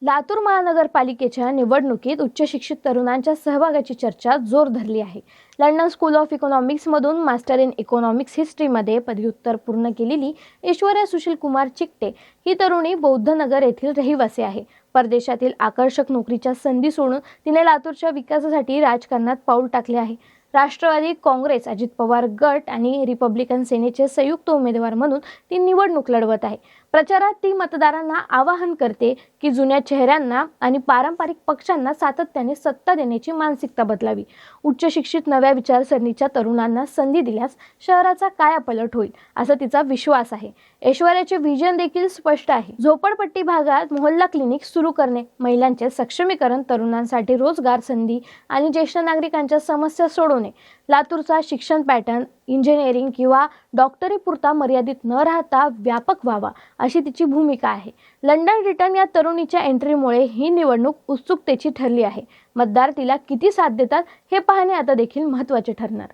लातूर महानगरपालिकेच्या निवडणुकीत उच्च शिक्षित तरुणांच्या सहभागाची चर्चा जोर धरली आहे. लंडन स्कूल ऑफ इकॉनॉमिक्समधून मास्टर इन इकॉनॉमिक्स हिस्ट्रीमध्ये पदव्युत्तर पूर्ण केलेली ऐश्वर्या सुशील कुमार चिकटे ही तरुणी बौद्धनगर येथील रहिवासी आहे. परदेशातील आकर्षक नोकरीच्या संधी सोडून तिने लातूरच्या विकासासाठी राजकारणात पाऊल टाकले आहे. राष्ट्रवादी काँग्रेस, अजित पवार गट आणि रिपब्लिकन सेनेचे संयुक्त उमेदवार म्हणून ती निवडणूक लढवत आहे. प्रचारात ती मतदारांना आवाहन करते की जुन्या चेहऱ्यांना आणि पारंपरिक पक्षांना सातत्याने सत्ता देण्याची मानसिकता बदलावी. उच्च शिक्षित नव्या विचारसरणीच्या तरुणांना संधी दिल्यास शहराचा कायापालट होईल असा तिचा विश्वास आहे. ऐश्वर्याचे व्हिजन देखील स्पष्ट आहे. झोपडपट्टी भागात मोहल्ला क्लिनिक सुरू करणे, महिलांचे सक्षमीकरण, तरुणांसाठी रोजगार संधी आणि ज्येष्ठ नागरिकांच्या समस्या सोडवणे. लातूरचा शिक्षण पॅटर्न इंजिनिअरिंग किंवा डॉक्टरी पुरता मर्यादित न राहता व्यापक व्हावा अशी तिची भूमिका आहे. लंडन रिटर्न या तरुणीच्या एंट्रीमुळे ही निवडणूक उत्सुकतेची ठरली आहे. मतदार तिला किती साथ देतात हे पाहणे आता देखील महत्त्वाचे ठरणार.